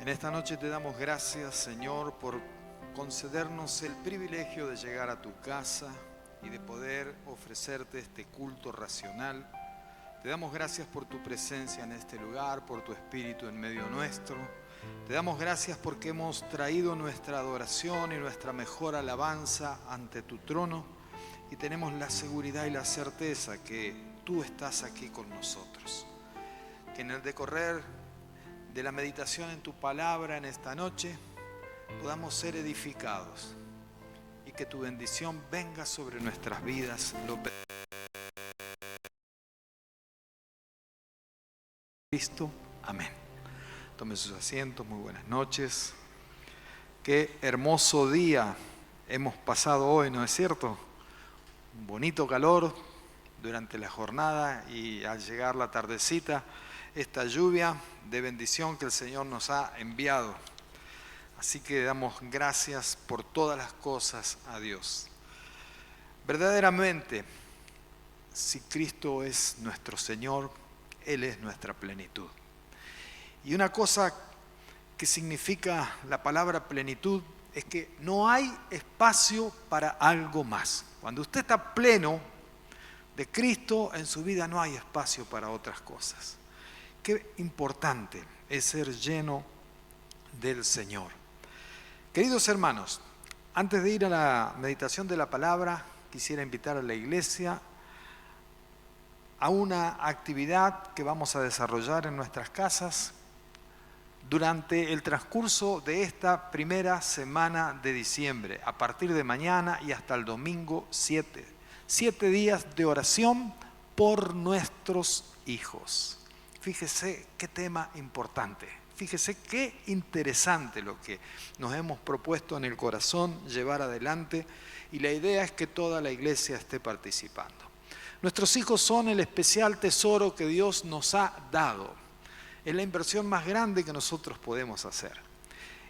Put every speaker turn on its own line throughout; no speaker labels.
En esta noche te damos gracias, Señor, por concedernos el privilegio de llegar a tu casa y de poder ofrecerte este culto racional. Te damos gracias por tu presencia en este lugar, por tu espíritu en medio nuestro. Te damos gracias porque hemos traído nuestra adoración y nuestra mejor alabanza ante tu trono y tenemos la seguridad y la certeza que tú estás aquí con nosotros. Que en el decorrer de la meditación en tu palabra en esta noche podamos ser edificados y que tu bendición venga sobre nuestras vidas. Lo Cristo. Amén. Tomen sus asientos, muy buenas noches. Qué hermoso día hemos pasado hoy, ¿no es cierto? Un bonito calor durante la jornada y al llegar la tardecita, esta lluvia de bendición que el Señor nos ha enviado. Así que damos gracias por todas las cosas a Dios. Verdaderamente, si Cristo es nuestro Señor, Él es nuestra plenitud. Y una cosa que significa la palabra plenitud es que no hay espacio para algo más. Cuando usted está pleno de Cristo, en su vida no hay espacio para otras cosas. Qué importante es ser lleno del Señor. Queridos hermanos, antes de ir a la meditación de la palabra, quisiera invitar a la iglesia a una actividad que vamos a desarrollar en nuestras casas durante el transcurso de esta primera semana de diciembre, a partir de mañana y hasta el domingo 7. 7 días de oración por nuestros hijos. Fíjese qué tema importante, fíjese qué interesante lo que nos hemos propuesto en el corazón llevar adelante y la idea es que toda la iglesia esté participando. Nuestros hijos son el especial tesoro que Dios nos ha dado. Es la inversión más grande que nosotros podemos hacer.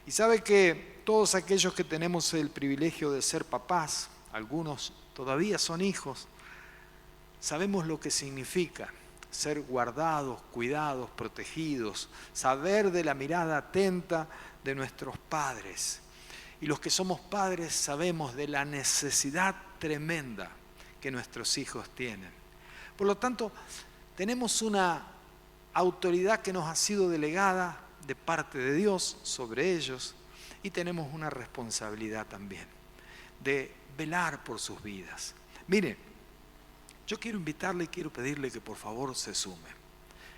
Y sabe que todos aquellos que tenemos el privilegio de ser papás, algunos todavía son hijos, sabemos lo que significa ser guardados, cuidados, protegidos, saber de la mirada atenta de nuestros padres. Y los que somos padres sabemos de la necesidad tremenda que nuestros hijos tienen. Por lo tanto, tenemos una autoridad que nos ha sido delegada de parte de Dios sobre ellos y tenemos una responsabilidad también de velar por sus vidas. Mire, yo quiero invitarle y quiero pedirle que por favor se sume,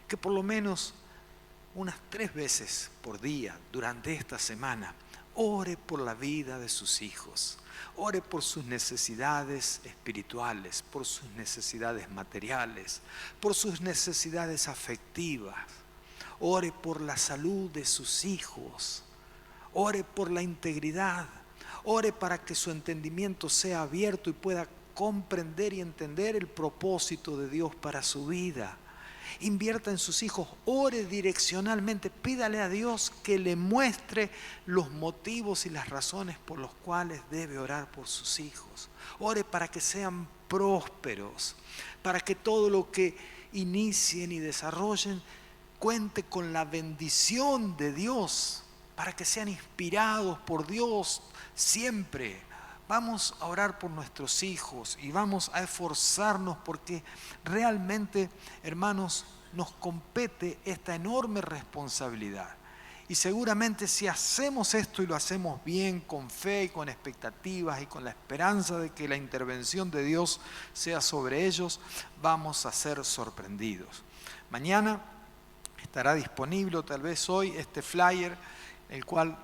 que por lo menos unas 3 veces por día durante esta semana ore por la vida de sus hijos, ore por sus necesidades espirituales, por sus necesidades materiales, por sus necesidades afectivas, ore por la salud de sus hijos, ore por la integridad, ore para que su entendimiento sea abierto y pueda comprender y entender el propósito de Dios para su vida. Invierta en sus hijos, ore direccionalmente, pídale a Dios que le muestre los motivos y las razones por los cuales debe orar por sus hijos. Ore para que sean prósperos, para que todo lo que inicien y desarrollen cuente con la bendición de Dios, para que sean inspirados por Dios siempre. Vamos a orar por nuestros hijos y vamos a esforzarnos porque realmente, hermanos, nos compete esta enorme responsabilidad. Y seguramente si hacemos esto y lo hacemos bien, con fe y con expectativas y con la esperanza de que la intervención de Dios sea sobre ellos, vamos a ser sorprendidos. Mañana estará disponible, o tal vez hoy, este flyer, el cual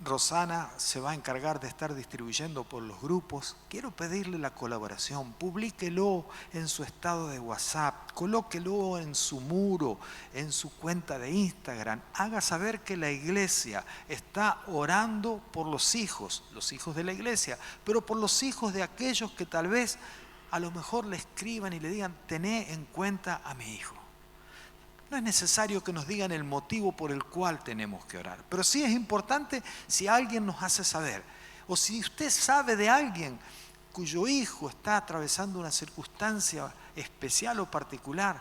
Rosana se va a encargar de estar distribuyendo por los grupos. Quiero pedirle la colaboración, publíquelo en su estado de WhatsApp, colóquelo en su muro, en su cuenta de Instagram, haga saber que la iglesia está orando por los hijos de la iglesia, pero por los hijos de aquellos que tal vez a lo mejor le escriban y le digan, tené en cuenta a mi hijo. No es necesario que nos digan el motivo por el cual tenemos que orar, pero sí es importante si alguien nos hace saber, o si usted sabe de alguien cuyo hijo está atravesando una circunstancia especial o particular,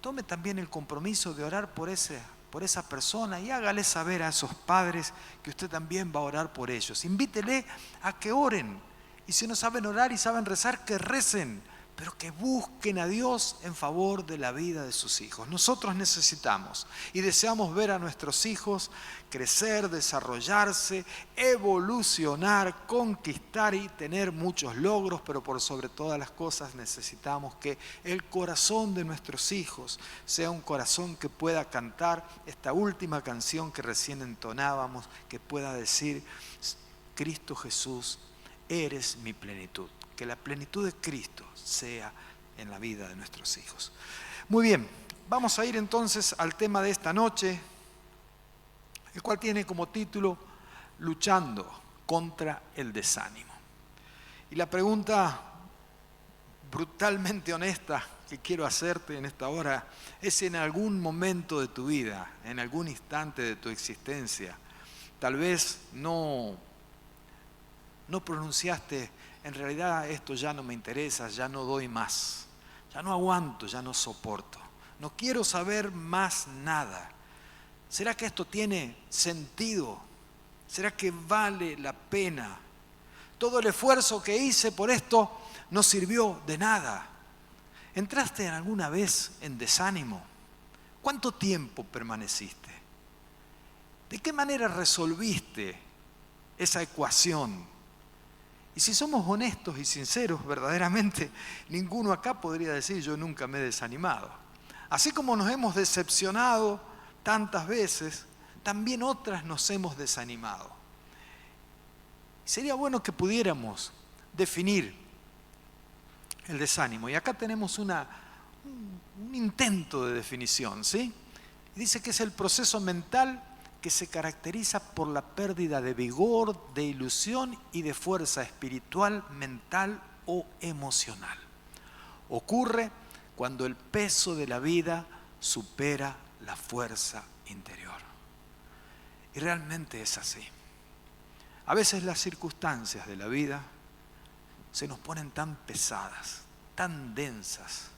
tome también el compromiso de orar por esa por esa persona y hágale saber a esos padres que usted también va a orar por ellos. Invítele a que oren. Y si no saben orar y saben rezar, que recen, pero que busquen a Dios en favor de la vida de sus hijos. Nosotros necesitamos y deseamos ver a nuestros hijos crecer, desarrollarse, evolucionar, conquistar y tener muchos logros, pero por sobre todas las cosas necesitamos que el corazón de nuestros hijos sea un corazón que pueda cantar esta última canción que recién entonábamos, que pueda decir: Cristo Jesús, eres mi plenitud. Que la plenitud de Cristo sea en la vida de nuestros hijos. Muy bien, vamos a ir entonces al tema de esta noche, el cual tiene como título Luchando contra el desánimo. Y la pregunta brutalmente honesta que quiero hacerte en esta hora es: si en algún momento de tu vida, en algún instante de tu existencia, tal vez no pronunciaste: en realidad esto ya no me interesa, ya no doy más, ya no aguanto, ya no soporto, no quiero saber más nada. ¿Será que esto tiene sentido? ¿Será que vale la pena? Todo el esfuerzo que hice por esto no sirvió de nada. ¿Entraste alguna vez en desánimo? ¿Cuánto tiempo permaneciste? ¿De qué manera resolviste esa ecuación? Y si somos honestos y sinceros, verdaderamente, ninguno acá podría decir: yo nunca me he desanimado. Así como nos hemos decepcionado tantas veces, también otras nos hemos desanimado. Sería bueno que pudiéramos definir el desánimo. Y acá tenemos un intento de definición, ¿sí? Dice que es el proceso mental que se caracteriza por la pérdida de vigor, de ilusión y de fuerza espiritual, mental o emocional. Ocurre cuando el peso de la vida supera la fuerza interior. Y realmente es así. A veces las circunstancias de la vida se nos ponen tan pesadas, tan densas.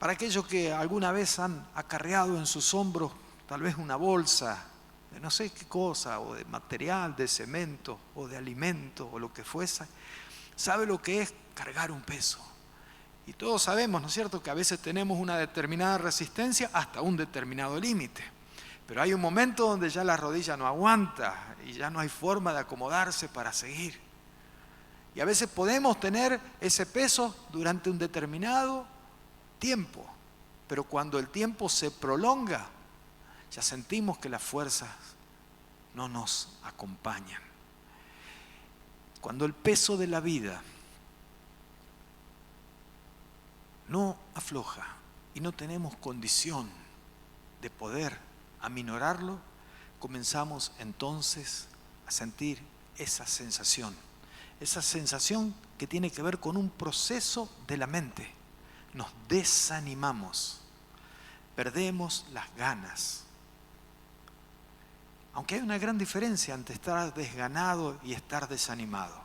Para aquellos que alguna vez han acarreado en sus hombros tal vez una bolsa de no sé qué cosa, o de material, de cemento, o de alimento, o lo que fuese, sabe lo que es cargar un peso. Y todos sabemos, ¿no es cierto?, que a veces tenemos una determinada resistencia hasta un determinado límite. Pero hay un momento donde ya la rodilla no aguanta y ya no hay forma de acomodarse para seguir. Y a veces podemos tener ese peso durante un determinado tiempo, pero cuando el tiempo se prolonga, ya sentimos que las fuerzas no nos acompañan. Cuando el peso de la vida no afloja y no tenemos condición de poder aminorarlo, comenzamos entonces a sentir esa sensación que tiene que ver con un proceso de la mente. Nos desanimamos, perdemos las ganas. Aunque hay una gran diferencia entre estar desganado y estar desanimado,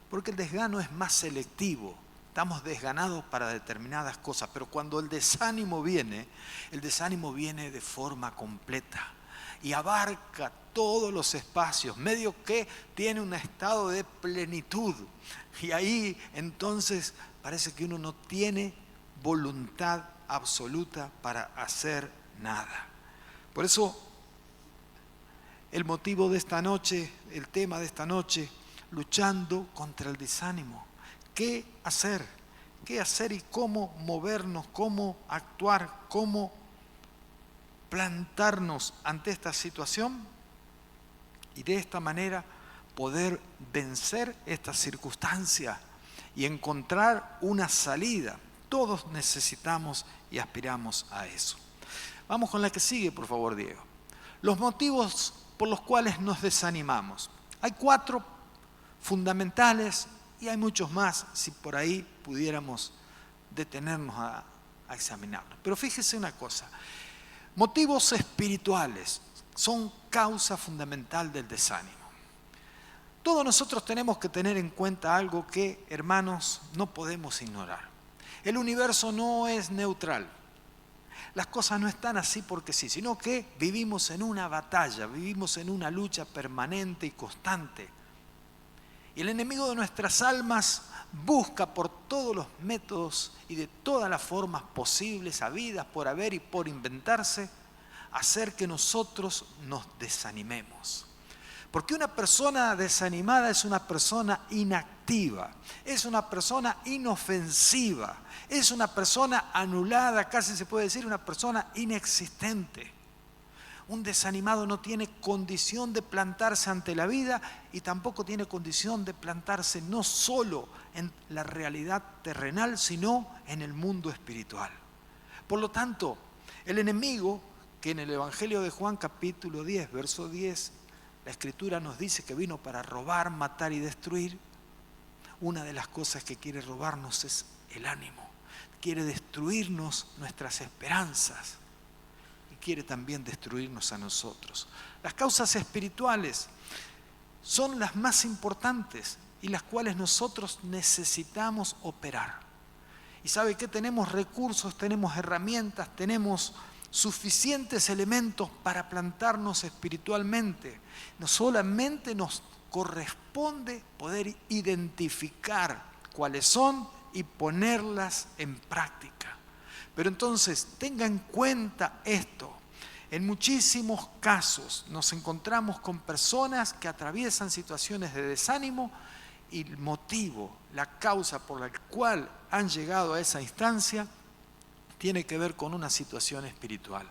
porque el desgano es más selectivo. Estamos desganados para determinadas cosas, pero cuando el desánimo viene de forma completa y abarca todos los espacios, medio que tiene un estado de plenitud. Y ahí entonces parece que uno no tiene voluntad absoluta para hacer nada. Por eso el motivo de esta noche, el tema de esta noche, luchando contra el desánimo. ¿Qué hacer? ¿Qué hacer y cómo movernos, cómo actuar, cómo plantarnos ante esta situación? Y de esta manera poder vencer esta circunstancia y encontrar una salida. Todos necesitamos y aspiramos a eso. Vamos con la que sigue, por favor, Diego. Los motivos por los cuales nos desanimamos. Hay 4 fundamentales y hay muchos más si por ahí pudiéramos detenernos a examinarlos. Pero fíjese una cosa, motivos espirituales son causa fundamental del desánimo. Todos nosotros tenemos que tener en cuenta algo que, hermanos, no podemos ignorar. El universo no es neutral. Las cosas no están así porque sí, sino que vivimos en una batalla, vivimos en una lucha permanente y constante. Y el enemigo de nuestras almas busca por todos los métodos y de todas las formas posibles, habidas por haber y por inventarse, hacer que nosotros nos desanimemos. Porque una persona desanimada es una persona inactiva, es una persona inofensiva, es una persona anulada, casi se puede decir una persona inexistente. Un desanimado no tiene condición de plantarse ante la vida y tampoco tiene condición de plantarse no solo en la realidad terrenal, sino en el mundo espiritual. Por lo tanto, el enemigo, que en el Evangelio de Juan capítulo 10, verso 10, la Escritura nos dice que vino para robar, matar y destruir. Una de las cosas que quiere robarnos es el ánimo. Quiere destruirnos nuestras esperanzas y quiere también destruirnos a nosotros. Las causas espirituales son las más importantes y las cuales nosotros necesitamos operar. Y ¿sabe qué? Tenemos recursos, tenemos herramientas, tenemos suficientes elementos para plantarnos espiritualmente. No solamente nos corresponde poder identificar cuáles son y ponerlas en práctica. Pero entonces tenga en cuenta esto. En muchísimos casos nos encontramos con personas que atraviesan situaciones de desánimo y el motivo, la causa por la cual han llegado a esa instancia tiene que ver con una situación espiritual.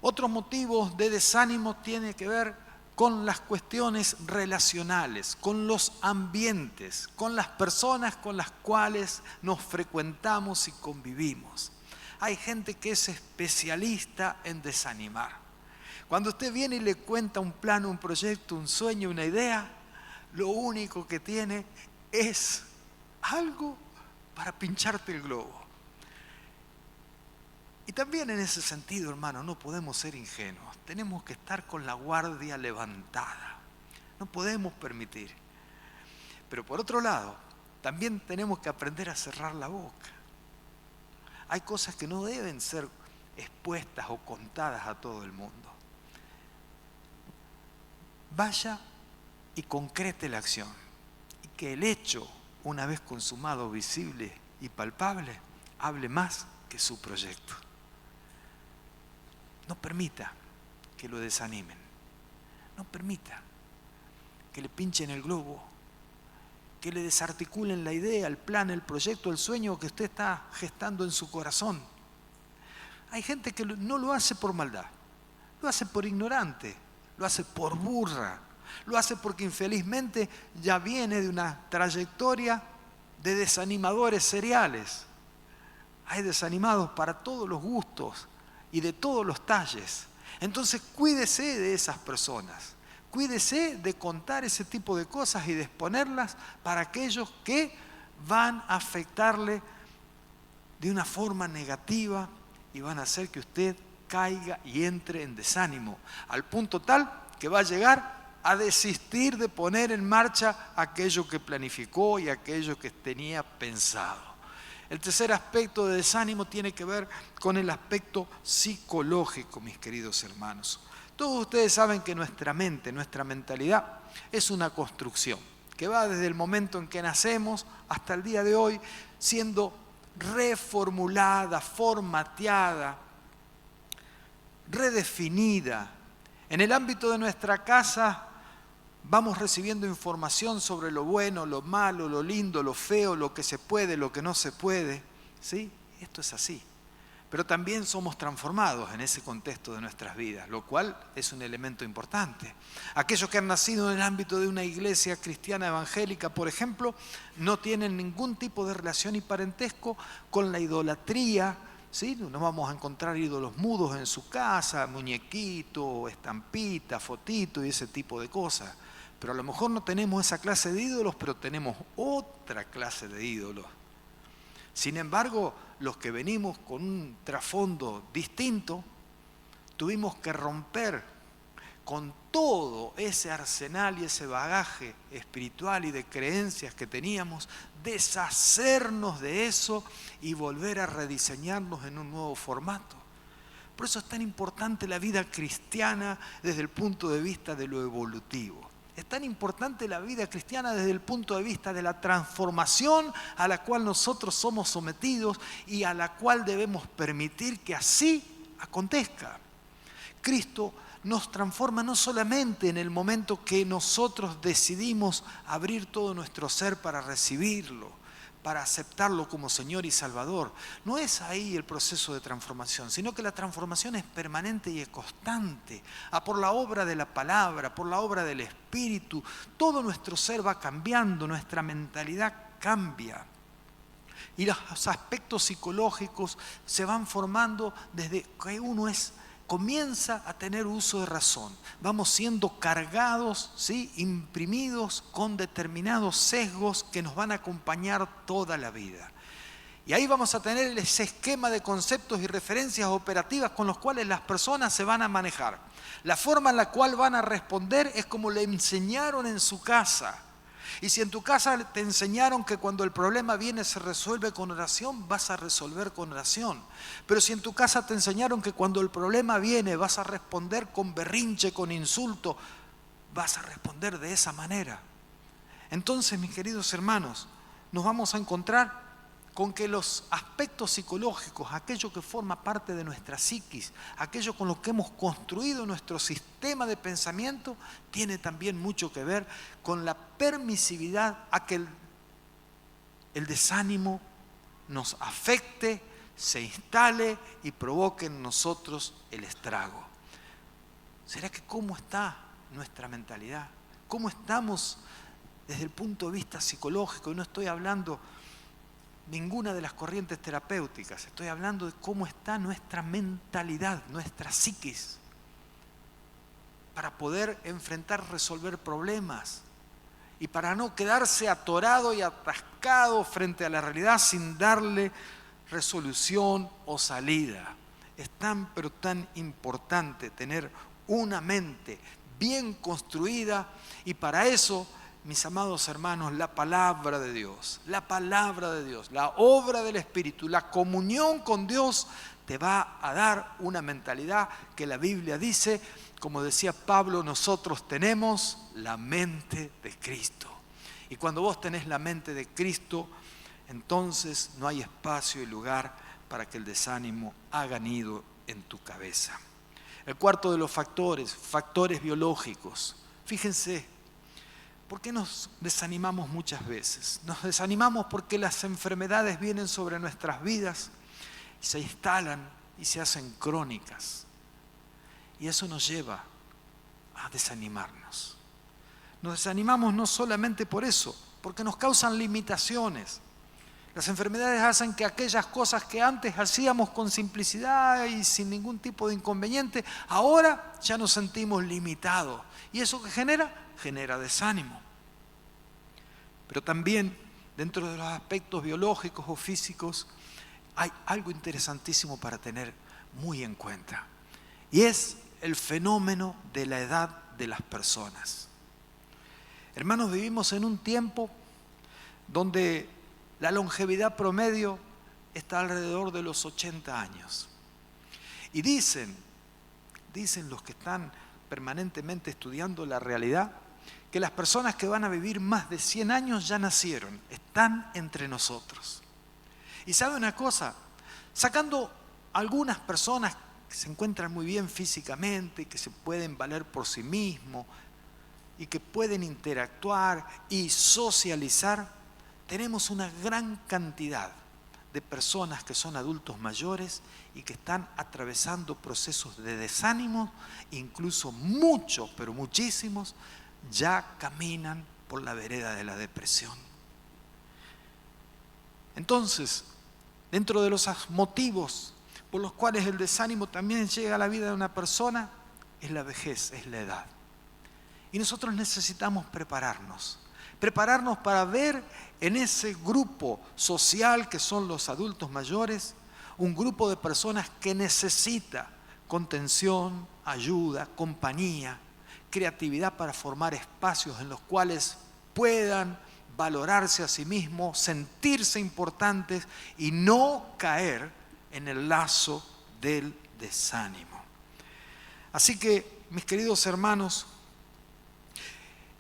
Otros motivos de desánimo tienen que ver con las cuestiones relacionales, con los ambientes, con las personas con las cuales nos frecuentamos y convivimos. Hay gente que es especialista en desanimar. Cuando usted viene y le cuenta un plan, un proyecto, un sueño, una idea, lo único que tiene es algo para pincharte el globo. Y también en ese sentido, hermano, no podemos ser ingenuos. Tenemos que estar con la guardia levantada. No podemos permitir. Pero por otro lado, también tenemos que aprender a cerrar la boca. Hay cosas que no deben ser expuestas o contadas a todo el mundo. Vaya y concrete la acción. Y que el hecho, una vez consumado, visible y palpable, hable más que su proyecto. No permita que lo desanimen. No permita que le pinchen el globo, que le desarticulen la idea, el plan, el proyecto, el sueño que usted está gestando en su corazón. Hay gente que no lo hace por maldad, lo hace por ignorante, lo hace por burra, lo hace porque infelizmente ya viene de una trayectoria de desanimadores seriales. Hay desanimados para todos los gustos y de todos los talles. Entonces cuídese de esas personas. Cuídese de contar ese tipo de cosas y de exponerlas para aquellos que van a afectarle de una forma negativa y van a hacer que usted caiga y entre en desánimo, al punto tal que va a llegar a desistir de poner en marcha aquello que planificó y aquello que tenía pensado. El tercer aspecto de desánimo tiene que ver con el aspecto psicológico, mis queridos hermanos. Todos ustedes saben que nuestra mente, nuestra mentalidad es una construcción que va desde el momento en que nacemos hasta el día de hoy siendo reformulada, formateada, redefinida. En el ámbito de nuestra casa vamos recibiendo información sobre lo bueno, lo malo, lo lindo, lo feo, lo que se puede, lo que no se puede. ¿Sí? Esto es así. Pero también somos transformados en ese contexto de nuestras vidas, lo cual es un elemento importante. Aquellos que han nacido en el ámbito de una iglesia cristiana evangélica, por ejemplo, no tienen ningún tipo de relación y parentesco con la idolatría. ¿Sí? No vamos a encontrar ídolos mudos en su casa, muñequito, estampita, fotito y ese tipo de cosas. Pero a lo mejor no tenemos esa clase de ídolos, pero tenemos otra clase de ídolos. Sin embargo, los que venimos con un trasfondo distinto, tuvimos que romper con todo ese arsenal y ese bagaje espiritual y de creencias que teníamos, deshacernos de eso y volver a rediseñarnos en un nuevo formato. Por eso es tan importante la vida cristiana desde el punto de vista de lo evolutivo. Es tan importante la vida cristiana desde el punto de vista de la transformación a la cual nosotros somos sometidos y a la cual debemos permitir que así acontezca. Cristo nos transforma no solamente en el momento que nosotros decidimos abrir todo nuestro ser para recibirlo, para aceptarlo como Señor y Salvador. No es ahí el proceso de transformación, sino que la transformación es permanente y es constante. Por la obra de la palabra, por la obra del Espíritu, todo nuestro ser va cambiando, nuestra mentalidad cambia. Y los aspectos psicológicos se van formando desde que uno comienza a tener uso de razón. Vamos siendo cargados, ¿sí?, imprimidos con determinados sesgos que nos van a acompañar toda la vida. Y ahí vamos a tener ese esquema de conceptos y referencias operativas con los cuales las personas se van a manejar. La forma en la cual van a responder es como le enseñaron en su casa. Y si en tu casa te enseñaron que cuando el problema viene se resuelve con oración, vas a resolver con oración. Pero si en tu casa te enseñaron que cuando el problema viene vas a responder con berrinche, con insulto, vas a responder de esa manera. Entonces, mis queridos hermanos, nos vamos a encontrar con que los aspectos psicológicos, aquello que forma parte de nuestra psiquis, aquello con lo que hemos construido nuestro sistema de pensamiento, tiene también mucho que ver con la permisividad a que el desánimo nos afecte, se instale y provoque en nosotros el estrago. ¿Será que cómo está nuestra mentalidad? ¿Cómo estamos desde el punto de vista psicológico? Y no estoy hablando ninguna de las corrientes terapéuticas, estoy hablando de cómo está nuestra mentalidad, nuestra psiquis, para poder enfrentar, resolver problemas y para no quedarse atorado y atascado frente a la realidad sin darle resolución o salida. Es tan pero tan importante tener una mente bien construida y para eso, mis amados hermanos, la palabra de Dios, la obra del Espíritu, la comunión con Dios te va a dar una mentalidad que la Biblia dice, como decía Pablo, nosotros tenemos la mente de Cristo. Y cuando vos tenés la mente de Cristo, entonces no hay espacio y lugar para que el desánimo haga nido en tu cabeza. El cuarto de los factores biológicos. Fíjense, ¿por qué nos desanimamos muchas veces? Nos desanimamos porque las enfermedades vienen sobre nuestras vidas, se instalan y se hacen crónicas. Y eso nos lleva a desanimarnos. Nos desanimamos no solamente por eso, porque nos causan limitaciones. Las enfermedades hacen que aquellas cosas que antes hacíamos con simplicidad y sin ningún tipo de inconveniente, ahora ya nos sentimos limitados. ¿Y eso qué genera? Genera desánimo. Pero también dentro de los aspectos biológicos o físicos hay algo interesantísimo para tener muy en cuenta. Y es el fenómeno de la edad de las personas. Hermanos, vivimos en un tiempo donde la longevidad promedio está alrededor de los 80 años. Y dicen los que están permanentemente estudiando la realidad, que las personas que van a vivir más de 100 años ya nacieron, están entre nosotros. Y ¿sabe una cosa? Sacando algunas personas que se encuentran muy bien físicamente, que se pueden valer por sí mismos y que pueden interactuar y socializar, tenemos una gran cantidad de personas que son adultos mayores y que están atravesando procesos de desánimo, incluso muchos, pero muchísimos, ya caminan por la vereda de la depresión. Entonces, dentro de los motivos por los cuales el desánimo también llega a la vida de una persona, es la vejez, es la edad. Y nosotros necesitamos prepararnos para ver en ese grupo social que son los adultos mayores, un grupo de personas que necesita contención, ayuda, compañía, creatividad para formar espacios en los cuales puedan valorarse a sí mismos, sentirse importantes y no caer en el lazo del desánimo. Así que, mis queridos hermanos,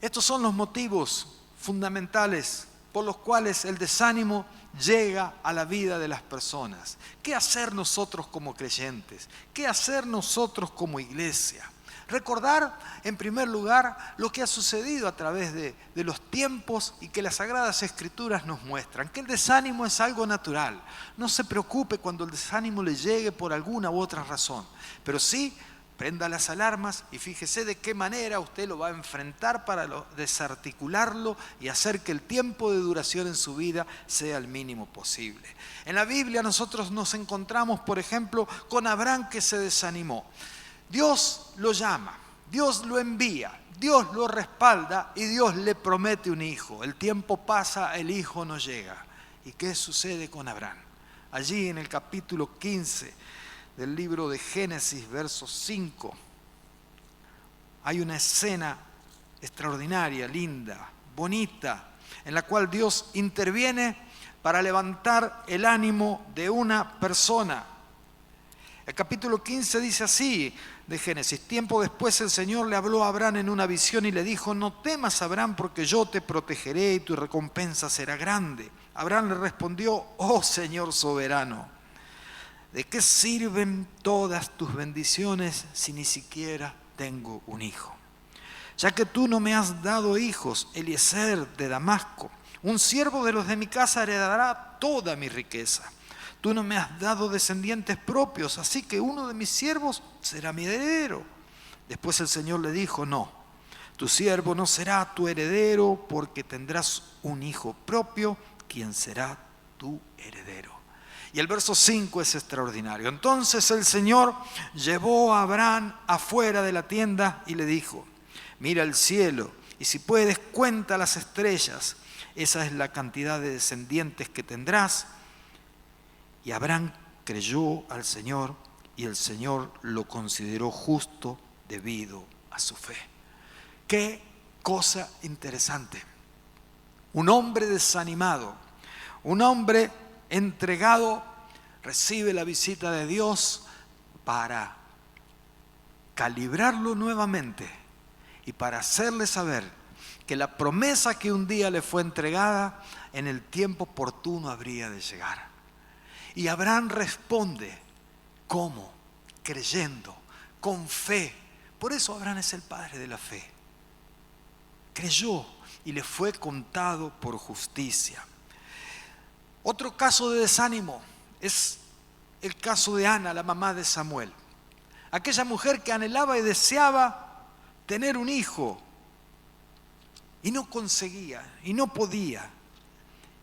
estos son los motivos fundamentales por los cuales el desánimo llega a la vida de las personas. ¿Qué hacer nosotros como creyentes? ¿Qué hacer nosotros como iglesia? Recordar, en primer lugar, lo que ha sucedido a través de los tiempos y que las Sagradas Escrituras nos muestran, que el desánimo es algo natural. No se preocupe cuando el desánimo le llegue por alguna u otra razón, pero sí prenda las alarmas y fíjese de qué manera usted lo va a enfrentar para desarticularlo y hacer que el tiempo de duración en su vida sea el mínimo posible. En la Biblia nosotros nos encontramos, por ejemplo, con Abraham que se desanimó. Dios lo llama, Dios lo envía, Dios lo respalda y Dios le promete un hijo. El tiempo pasa, el hijo no llega. ¿Y qué sucede con Abraham? Allí en el capítulo 15 del libro de Génesis, verso 5, hay una escena extraordinaria, linda, bonita, en la cual Dios interviene para levantar el ánimo de una persona. El capítulo 15 dice así de Génesis: tiempo después el Señor le habló a Abraham en una visión y le dijo: no temas, Abraham, porque yo te protegeré y tu recompensa será grande. Abraham le respondió: oh Señor soberano, ¿de qué sirven todas tus bendiciones si ni siquiera tengo un hijo? Ya que tú no me has dado hijos, Eliezer de Damasco, un siervo de los de mi casa, heredará toda mi riqueza. Tú no me has dado descendientes propios, así que uno de mis siervos será mi heredero. Después el Señor le dijo: no, tu siervo no será tu heredero, porque tendrás un hijo propio, quien será tu heredero. Y el verso 5 es extraordinario. Entonces el Señor llevó a Abraham afuera de la tienda y le dijo: mira el cielo y si puedes cuenta las estrellas, esa es la cantidad de descendientes que tendrás. Y Abraham creyó al Señor y el Señor lo consideró justo debido a su fe. Qué cosa interesante. Un hombre desanimado, un hombre entregado, recibe la visita de Dios para calibrarlo nuevamente y para hacerle saber que la promesa que un día le fue entregada en el tiempo oportuno habría de llegar. Y Abraham responde, ¿cómo? Creyendo, con fe. Por eso Abraham es el padre de la fe. Creyó y le fue contado por justicia. Otro caso de desánimo es el caso de Ana, la mamá de Samuel. Aquella mujer que anhelaba y deseaba tener un hijo y no conseguía y no podía.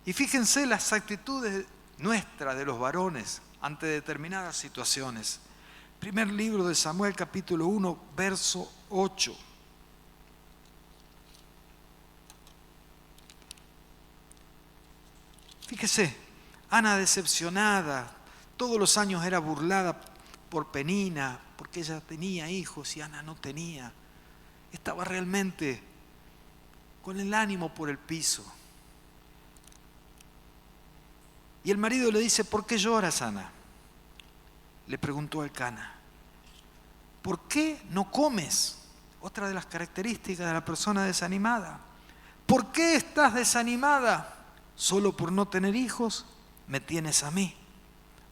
Y fíjense las actitudes nuestras de los varones ante determinadas situaciones. Primer libro de Samuel, capítulo 1, verso 8. Fíjese, Ana decepcionada, todos los años era burlada por Penina, porque ella tenía hijos y Ana no tenía. Estaba realmente con el ánimo por el piso. Y el marido le dice: ¿por qué lloras, Ana? Le preguntó Elcana. ¿Por qué no comes? Otra de las características de la persona desanimada. ¿Por qué estás desanimada? ¿Solo por no tener hijos me tienes a mí?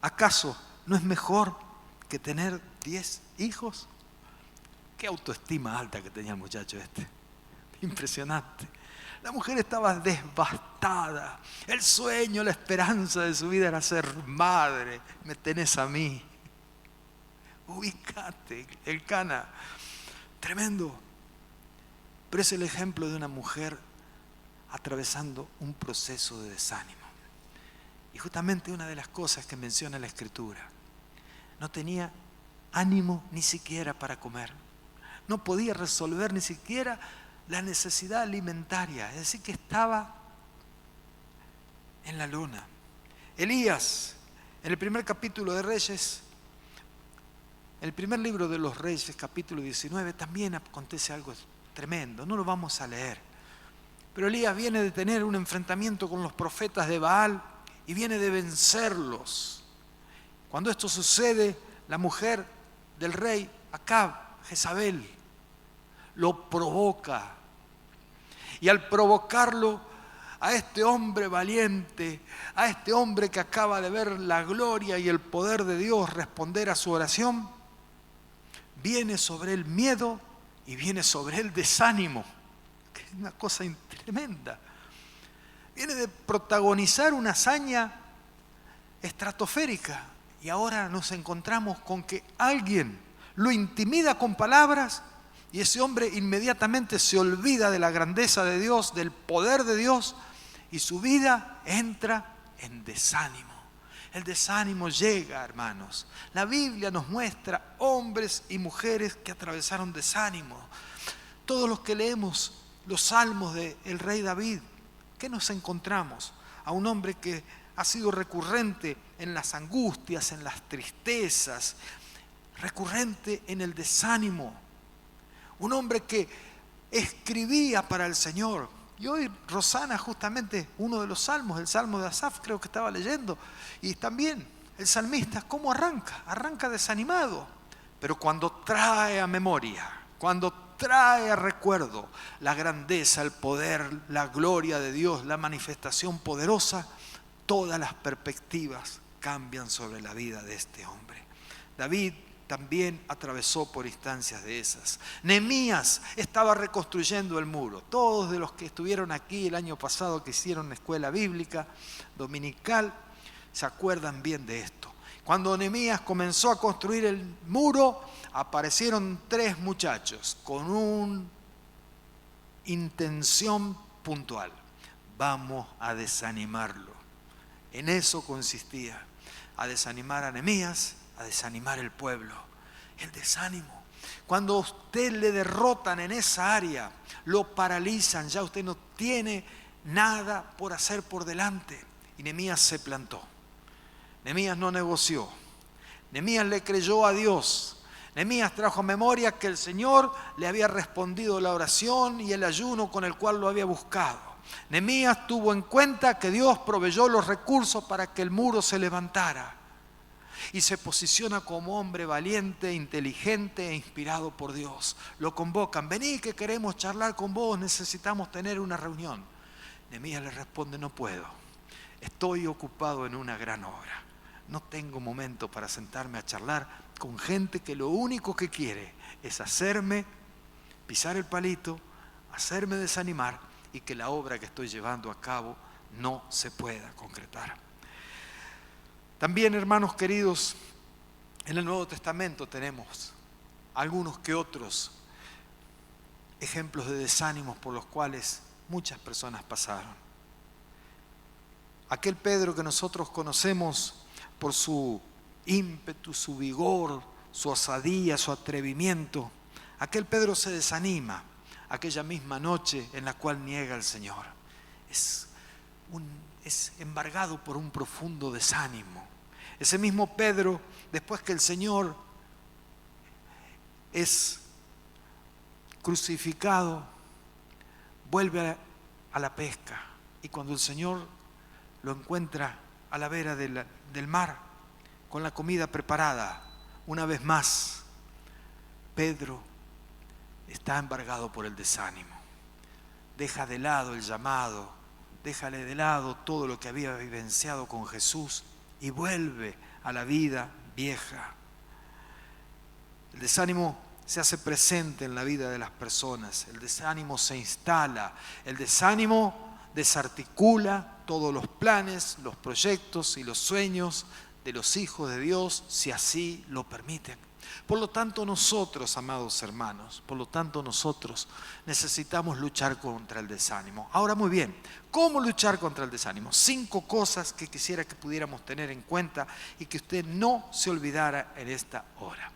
¿Acaso no es mejor que tener 10 hijos? Qué autoestima alta que tenía el muchacho este. Impresionante. La mujer estaba devastada. El sueño, la esperanza de su vida era ser madre. Me tenés a mí. Ubícate, Elcana. Tremendo. Pero es el ejemplo de una mujer atravesando un proceso de desánimo. Y justamente una de las cosas que menciona la Escritura: no tenía ánimo ni siquiera para comer. No podía resolver ni siquiera la necesidad alimentaria, es decir, que estaba en la lona. Elías, en el primer capítulo de Reyes, en el primer libro de los Reyes, capítulo 19, también acontece algo tremendo, no lo vamos a leer. Pero Elías viene de tener un enfrentamiento con los profetas de Baal y viene de vencerlos. Cuando esto sucede, la mujer del rey Acab, Jezabel, lo provoca. Y al provocarlo, a este hombre valiente, a este hombre que acaba de ver la gloria y el poder de Dios responder a su oración, viene sobre él miedo y viene sobre él desánimo, que es una cosa tremenda. Viene de protagonizar una hazaña estratosférica y ahora nos encontramos con que alguien lo intimida con palabras y ese hombre inmediatamente se olvida de la grandeza de Dios, del poder de Dios, y su vida entra en desánimo. El desánimo llega, hermanos. La Biblia nos muestra hombres y mujeres que atravesaron desánimo. Todos los que leemos los salmos del rey David, ¿qué nos encontramos? A un hombre que ha sido recurrente en las angustias, en las tristezas, recurrente en el desánimo. Un hombre que escribía para el Señor. Y hoy Rosana, justamente uno de los salmos, el salmo de Asaf, creo que estaba leyendo. Y también el salmista, ¿cómo arranca? Arranca desanimado. Pero cuando trae a memoria, cuando trae a recuerdo la grandeza, el poder, la gloria de Dios, la manifestación poderosa, todas las perspectivas cambian sobre la vida de este hombre. David también atravesó por instancias de esas. Nehemías estaba reconstruyendo el muro. Todos de los que estuvieron aquí el año pasado, que hicieron escuela bíblica dominical, se acuerdan bien de esto. Cuando Nehemías comenzó a construir el muro, aparecieron 3 muchachos con una intención puntual: vamos a desanimarlo. En eso consistía, a desanimar a Nehemías, a desanimar el pueblo. El desánimo. Cuando usted le derrotan en esa área, lo paralizan, ya usted no tiene nada por hacer por delante. Y Nehemías se plantó. Nehemías no negoció. Nehemías le creyó a Dios. Nehemías trajo a memoria que el Señor le había respondido la oración y el ayuno con el cual lo había buscado. Nehemías tuvo en cuenta que Dios proveyó los recursos para que el muro se levantara. Y se posiciona como hombre valiente, inteligente e inspirado por Dios. Lo convocan: vení que queremos charlar con vos, necesitamos tener una reunión. Nehemías le responde: no puedo, estoy ocupado en una gran obra. No tengo momento para sentarme a charlar con gente que lo único que quiere es hacerme pisar el palito, hacerme desanimar y que la obra que estoy llevando a cabo no se pueda concretar. También, hermanos queridos, en el Nuevo Testamento tenemos algunos que otros ejemplos de desánimos por los cuales muchas personas pasaron. Aquel Pedro que nosotros conocemos por su ímpetu, su vigor, su osadía, su atrevimiento, aquel Pedro se desanima aquella misma noche en la cual niega al Señor. Es embargado por un profundo desánimo. Ese mismo Pedro, después que el Señor es crucificado, vuelve a la pesca. Y cuando el Señor lo encuentra a la vera del mar, con la comida preparada, una vez más, Pedro está embargado por el desánimo. Deja de lado el llamado, deja de lado todo lo que había vivenciado con Jesús y vuelve a la vida vieja. El desánimo se hace presente en la vida de las personas, el desánimo se instala, el desánimo desarticula todos los planes, los proyectos y los sueños de los hijos de Dios, si así lo permiten. Por lo tanto, nosotros, amados hermanos, nosotros necesitamos luchar contra el desánimo. Ahora, muy bien, ¿cómo luchar contra el desánimo? 5 cosas que quisiera que pudiéramos tener en cuenta y que usted no se olvidara en esta hora.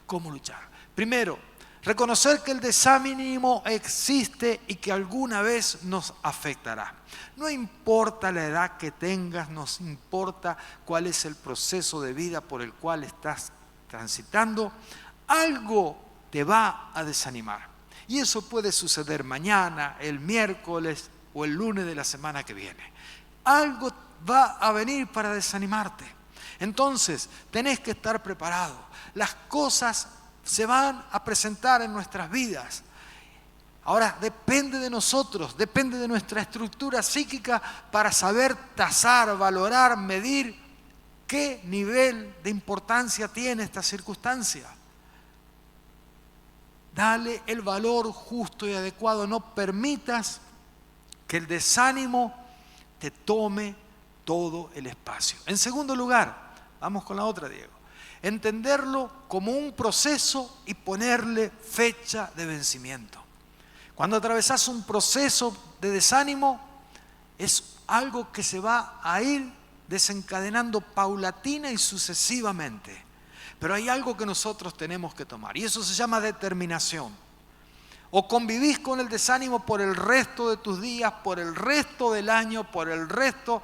¿Cómo luchar? Primero, reconocer que el desánimo existe y que alguna vez nos afectará. No importa la edad que tengas, nos importa cuál es el proceso de vida por el cual estás transitando, algo te va a desanimar. Y eso puede suceder mañana, el miércoles o el lunes de la semana que viene. Algo va a venir para desanimarte. Entonces, tenés que estar preparado. Las cosas se van a presentar en nuestras vidas. Ahora, depende de nosotros, depende de nuestra estructura psíquica para saber tasar, valorar, medir qué nivel de importancia tiene esta circunstancia. Dale el valor justo y adecuado. No permitas que el desánimo te tome todo el espacio. En segundo lugar, vamos con la otra, Diego. Entenderlo como un proceso y ponerle fecha de vencimiento. Cuando atravesás un proceso de desánimo, es algo que se va a ir desencadenando paulatina y sucesivamente. Pero hay algo que nosotros tenemos que tomar, y eso se llama determinación. O convivís con el desánimo por el resto de tus días, por el resto del año, por el resto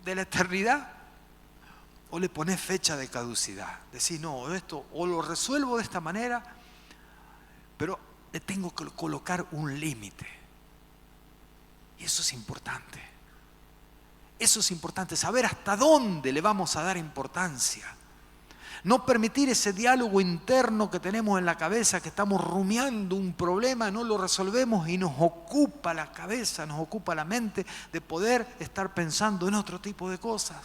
de la eternidad, o le ponés fecha de caducidad. Decís, no, esto o lo resuelvo de esta manera, pero le tengo que colocar un límite. Y eso es importante. Eso es importante, saber hasta dónde le vamos a dar importancia. No permitir ese diálogo interno que tenemos en la cabeza, que estamos rumiando un problema, no lo resolvemos y nos ocupa la cabeza, nos ocupa la mente de poder estar pensando en otro tipo de cosas.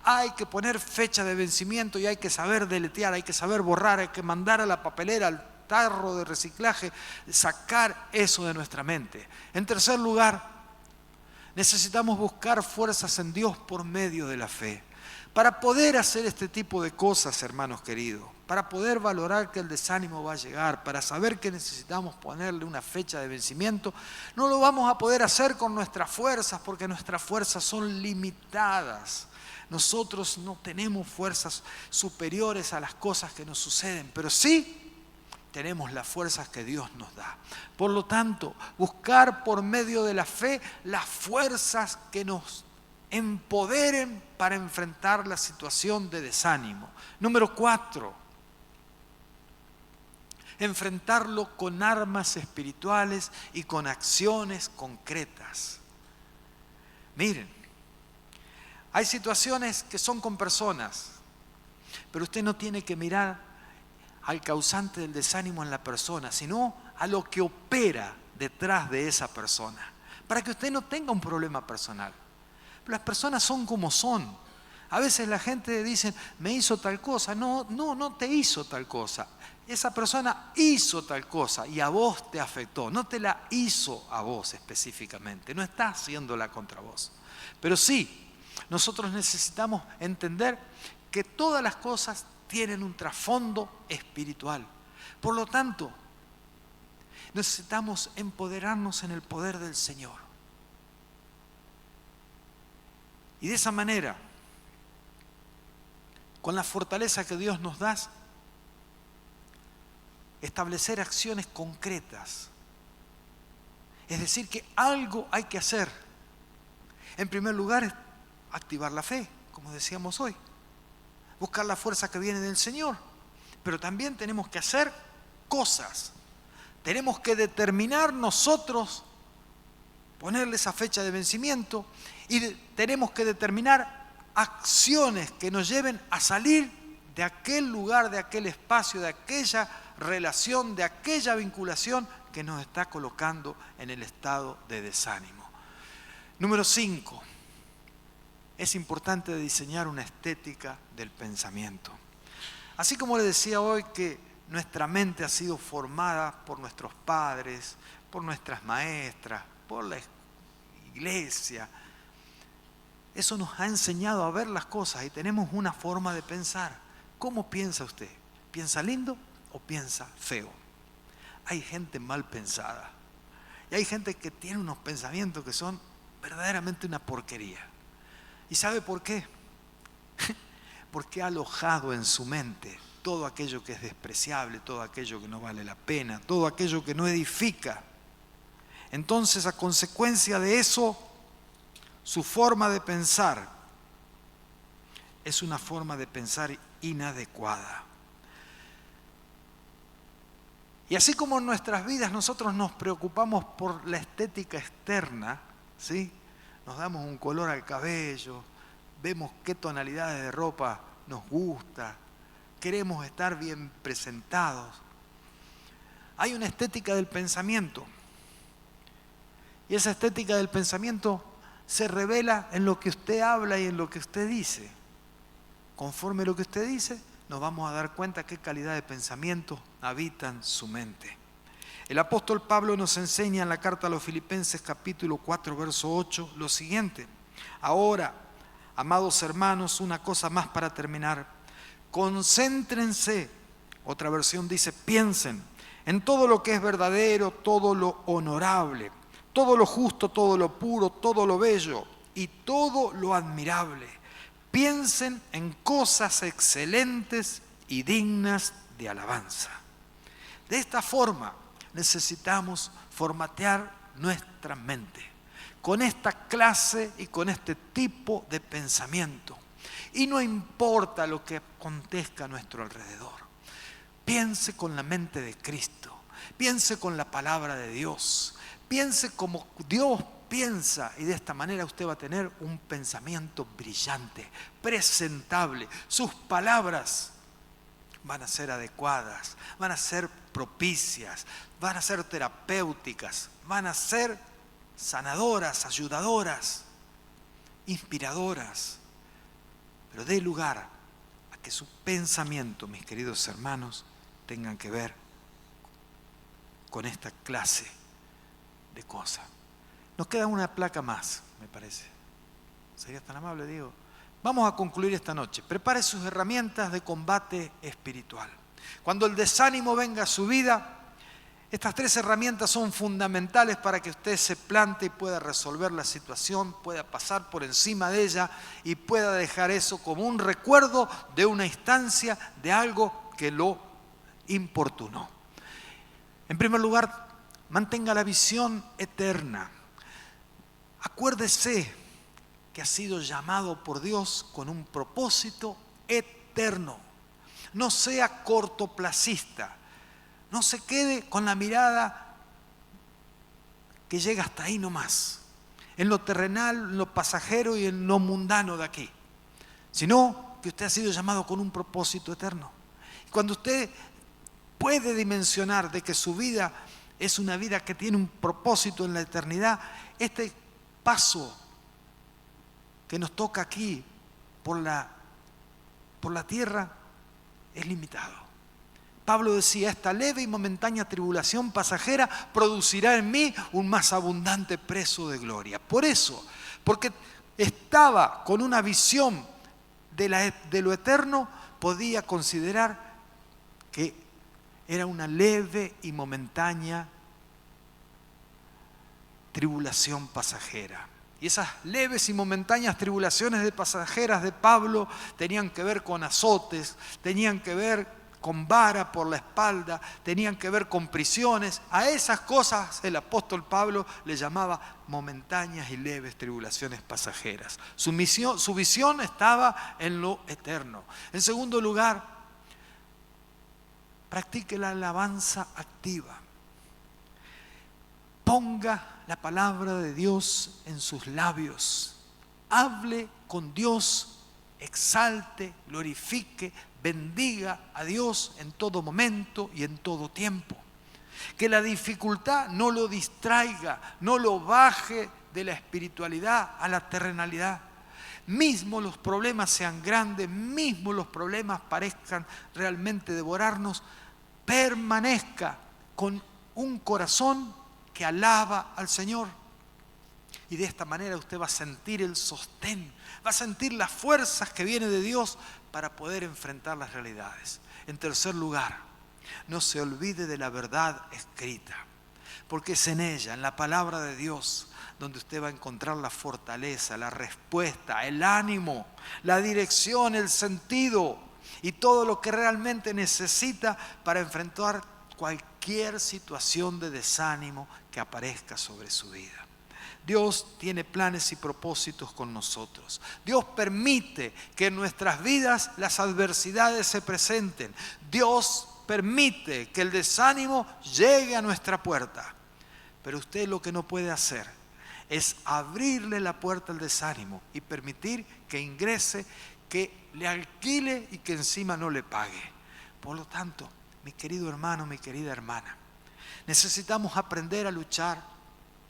Hay que poner fecha de vencimiento y hay que saber deletear, hay que saber borrar, hay que mandar a la papelera, al tarro de reciclaje, sacar eso de nuestra mente. En tercer lugar, necesitamos buscar fuerzas en Dios por medio de la fe. Para poder hacer este tipo de cosas, hermanos queridos, para poder valorar que el desánimo va a llegar, para saber que necesitamos ponerle una fecha de vencimiento, no lo vamos a poder hacer con nuestras fuerzas, porque nuestras fuerzas son limitadas. Nosotros no tenemos fuerzas superiores a las cosas que nos suceden, pero sí tenemos las fuerzas que Dios nos da. Por lo tanto, buscar por medio de la fe las fuerzas que nos empoderen para enfrentar la situación de desánimo. Número 4, enfrentarlo con armas espirituales y con acciones concretas. Miren, hay situaciones que son con personas, pero usted no tiene que mirar al causante del desánimo en la persona, sino a lo que opera detrás de esa persona, para que usted no tenga un problema personal. Las personas son como son. A veces la gente dice, me hizo tal cosa. No te hizo tal cosa. Esa persona hizo tal cosa y a vos te afectó. No te la hizo a vos específicamente. No está haciéndola contra vos. Pero sí, nosotros necesitamos entender que todas las cosas tienen un trasfondo espiritual. Por lo tanto, necesitamos empoderarnos en el poder del Señor. Y de esa manera, con la fortaleza que Dios nos da, establecer acciones concretas. Es decir, que algo hay que hacer. En primer lugar, activar la fe, como decíamos hoy. Buscar la fuerza que viene del Señor. Pero también tenemos que hacer cosas. Tenemos que determinar nosotros, ponerle esa fecha de vencimiento, y tenemos que determinar acciones que nos lleven a salir de aquel lugar, de aquel espacio, de aquella relación, de aquella vinculación que nos está colocando en el estado de desánimo. Número 5. Es importante diseñar una estética del pensamiento. Así como les decía hoy que nuestra mente ha sido formada por nuestros padres, por nuestras maestras, por la iglesia, eso nos ha enseñado a ver las cosas y tenemos una forma de pensar. ¿Cómo piensa usted? ¿Piensa lindo o piensa feo? Hay gente mal pensada y hay gente que tiene unos pensamientos que son verdaderamente una porquería. ¿Y sabe por qué? Porque ha alojado en su mente todo aquello que es despreciable, todo aquello que no vale la pena, todo aquello que no edifica. Entonces, a consecuencia de eso, su forma de pensar es una forma de pensar inadecuada. Y así como en nuestras vidas nosotros nos preocupamos por la estética externa, ¿sí? Nos damos un color al cabello, vemos qué tonalidades de ropa nos gusta, queremos estar bien presentados. Hay una estética del pensamiento. Y esa estética del pensamiento se revela en lo que usted habla y en lo que usted dice. Conforme a lo que usted dice, nos vamos a dar cuenta qué calidad de pensamiento habita en su mente. El apóstol Pablo nos enseña en la carta a los Filipenses capítulo 4, verso 8, lo siguiente. Ahora, amados hermanos, una cosa más para terminar. Concéntrense, otra versión dice, piensen en todo lo que es verdadero, todo lo honorable, todo lo justo, todo lo puro, todo lo bello y todo lo admirable. Piensen en cosas excelentes y dignas de alabanza. De esta forma necesitamos formatear nuestra mente con esta clase y con este tipo de pensamiento. Y no importa lo que acontezca a nuestro alrededor. Piense con la mente de Cristo. Piense con la palabra de Dios. Piense como Dios piensa y de esta manera usted va a tener un pensamiento brillante, presentable. Sus palabras van a ser adecuadas, van a ser propicias, van a ser terapéuticas, van a ser sanadoras, ayudadoras, inspiradoras. Pero dé lugar a que su pensamiento, mis queridos hermanos, tengan que ver con esta clase de cosas. Nos queda una placa más, me parece. ¿Serías tan amable, Diego? Vamos a concluir esta noche. Prepare sus herramientas de combate espiritual. Cuando el desánimo venga a su vida, estas 3 herramientas son fundamentales para que usted se plante y pueda resolver la situación, pueda pasar por encima de ella y pueda dejar eso como un recuerdo de una instancia, de algo que lo importunó. En primer lugar, mantenga la visión eterna. Acuérdese que ha sido llamado por Dios con un propósito eterno. No sea cortoplacista. No se quede con la mirada que llega hasta ahí nomás, en lo terrenal, en lo pasajero y en lo mundano de aquí. Sino que usted ha sido llamado con un propósito eterno. Y cuando usted puede dimensionar de que su vida es una vida que tiene un propósito en la eternidad, este paso que nos toca aquí por la tierra es limitado. Pablo decía, esta leve y momentánea tribulación pasajera producirá en mí un más abundante peso de gloria. Por eso, porque estaba con una visión de lo eterno, podía considerar que era una leve y momentánea tribulación pasajera. Y esas leves y momentáneas tribulaciones pasajeras de Pablo tenían que ver con azotes, tenían que ver con vara por la espalda, tenían que ver con prisiones. A esas cosas el apóstol Pablo le llamaba momentáneas y leves tribulaciones pasajeras. Su visión estaba en lo eterno. En segundo lugar, practique la alabanza activa. Ponga la palabra de Dios en sus labios. Hable con Dios, exalte, glorifique, bendiga a Dios en todo momento y en todo tiempo. Que la dificultad no lo distraiga, no lo baje de la espiritualidad a la terrenalidad. Mismo los problemas sean grandes, mismo los problemas parezcan realmente devorarnos, permanezca con un corazón que alaba al Señor. Y de esta manera usted va a sentir el sostén, va a sentir las fuerzas que vienen de Dios para poder enfrentar las realidades. En tercer lugar, no se olvide de la verdad escrita, porque es en ella, en la palabra de Dios, donde usted va a encontrar la fortaleza, la respuesta, el ánimo, la dirección, el sentido y todo lo que realmente necesita para enfrentar cualquier situación de desánimo que aparezca sobre su vida. Dios tiene planes y propósitos con nosotros. Dios permite que en nuestras vidas las adversidades se presenten. Dios permite que el desánimo llegue a nuestra puerta. Pero usted lo que no puede hacer es abrirle la puerta al desánimo y permitir que ingrese, que le alquile y que encima no le pague. Por lo tanto, mi querido hermano, mi querida hermana, necesitamos aprender a luchar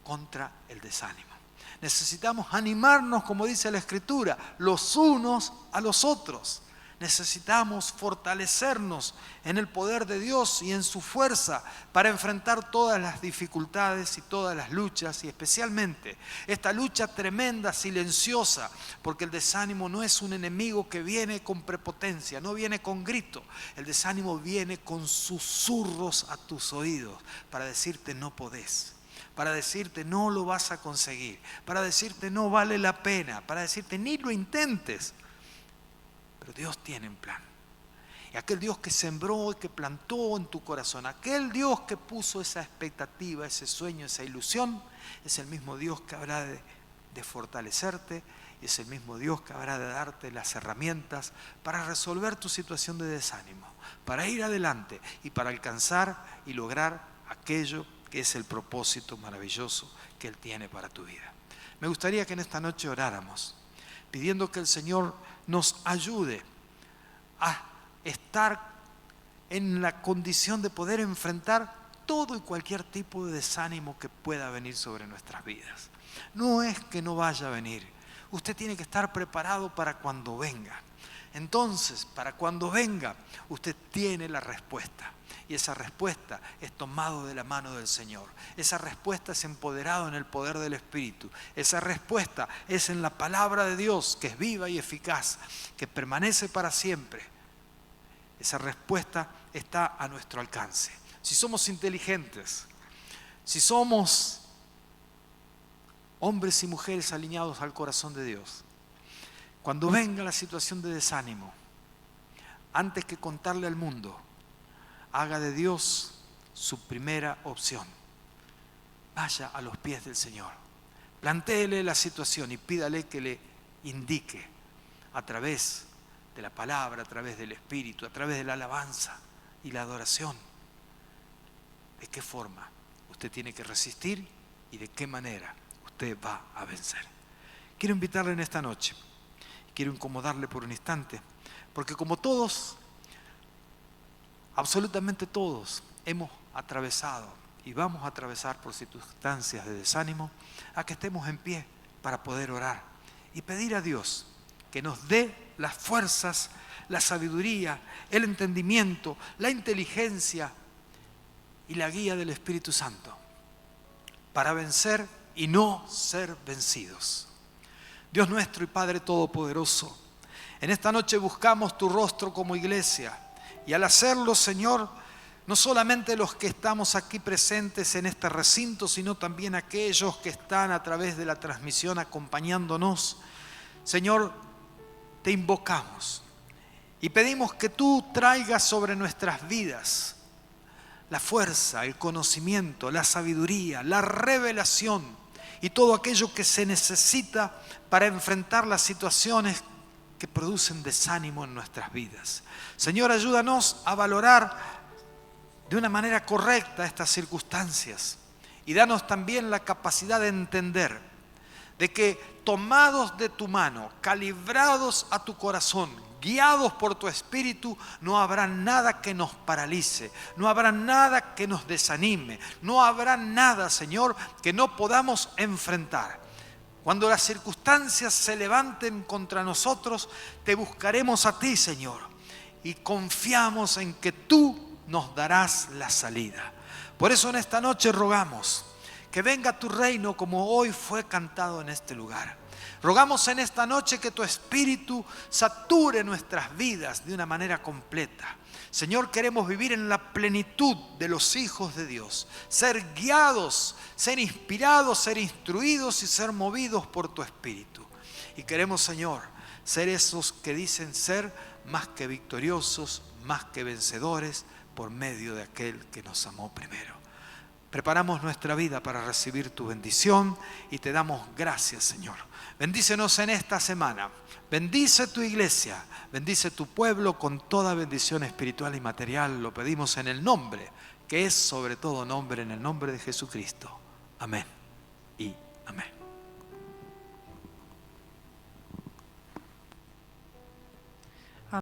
contra el desánimo. Necesitamos animarnos, como dice la Escritura, los unos a los otros. Necesitamos fortalecernos en el poder de Dios y en su fuerza para enfrentar todas las dificultades y todas las luchas, y especialmente esta lucha tremenda, silenciosa, porque el desánimo no es un enemigo que viene con prepotencia, no viene con grito. El desánimo viene con susurros a tus oídos para decirte no podés, para decirte no lo vas a conseguir, para decirte no vale la pena, para decirte ni lo intentes. Pero Dios tiene un plan. Y aquel Dios que sembró y que plantó en tu corazón, aquel Dios que puso esa expectativa, ese sueño, esa ilusión, es el mismo Dios que habrá de fortalecerte, y es el mismo Dios que habrá de darte las herramientas para resolver tu situación de desánimo, para ir adelante y para alcanzar y lograr aquello que es el propósito maravilloso que Él tiene para tu vida. Me gustaría que en esta noche oráramos, pidiendo que el Señor nos ayude a estar en la condición de poder enfrentar todo y cualquier tipo de desánimo que pueda venir sobre nuestras vidas. No es que no vaya a venir, usted tiene que estar preparado para cuando venga. Entonces, para cuando venga, usted tiene la respuesta. Y esa respuesta es tomado de la mano del Señor. Esa respuesta es empoderado en el poder del Espíritu. Esa respuesta es en la palabra de Dios, que es viva y eficaz, que permanece para siempre. Esa respuesta está a nuestro alcance. Si somos inteligentes, si somos hombres y mujeres alineados al corazón de Dios, cuando venga la situación de desánimo, antes que contarle al mundo, haga de Dios su primera opción. Vaya a los pies del Señor. Plantéele la situación y pídale que le indique a través de la palabra, a través del Espíritu, a través de la alabanza y la adoración, de qué forma usted tiene que resistir y de qué manera usted va a vencer. Quiero invitarle en esta noche, quiero incomodarle por un instante, porque como todos, absolutamente todos hemos atravesado y vamos a atravesar por circunstancias de desánimo, a que estemos en pie para poder orar y pedir a Dios que nos dé las fuerzas, la sabiduría, el entendimiento, la inteligencia y la guía del Espíritu Santo para vencer y no ser vencidos. Dios nuestro y Padre Todopoderoso, en esta noche buscamos tu rostro como iglesia. Y al hacerlo, Señor, no solamente los que estamos aquí presentes en este recinto, sino también aquellos que están a través de la transmisión acompañándonos, Señor, te invocamos y pedimos que tú traigas sobre nuestras vidas la fuerza, el conocimiento, la sabiduría, la revelación y todo aquello que se necesita para enfrentar las situaciones que producen desánimo en nuestras vidas. Señor, ayúdanos a valorar de una manera correcta estas circunstancias y danos también la capacidad de entender de que tomados de tu mano, calibrados a tu corazón, guiados por tu Espíritu, no habrá nada que nos paralice, no habrá nada que nos desanime, no habrá nada, Señor, que no podamos enfrentar. Cuando las circunstancias se levanten contra nosotros, te buscaremos a ti, Señor, y confiamos en que tú nos darás la salida. Por eso en esta noche rogamos que venga tu reino como hoy fue cantado en este lugar. Rogamos en esta noche que tu Espíritu sature nuestras vidas de una manera completa. Señor, queremos vivir en la plenitud de los hijos de Dios, ser guiados, ser inspirados, ser instruidos y ser movidos por tu Espíritu. Y queremos, Señor, ser esos que dicen ser más que victoriosos, más que vencedores, por medio de aquel que nos amó primero. Preparamos nuestra vida para recibir tu bendición y te damos gracias, Señor. Bendícenos en esta semana. Bendice tu iglesia, bendice tu pueblo con toda bendición espiritual y material. Lo pedimos en el nombre, que es sobre todo nombre, en el nombre de Jesucristo. Amén y amén.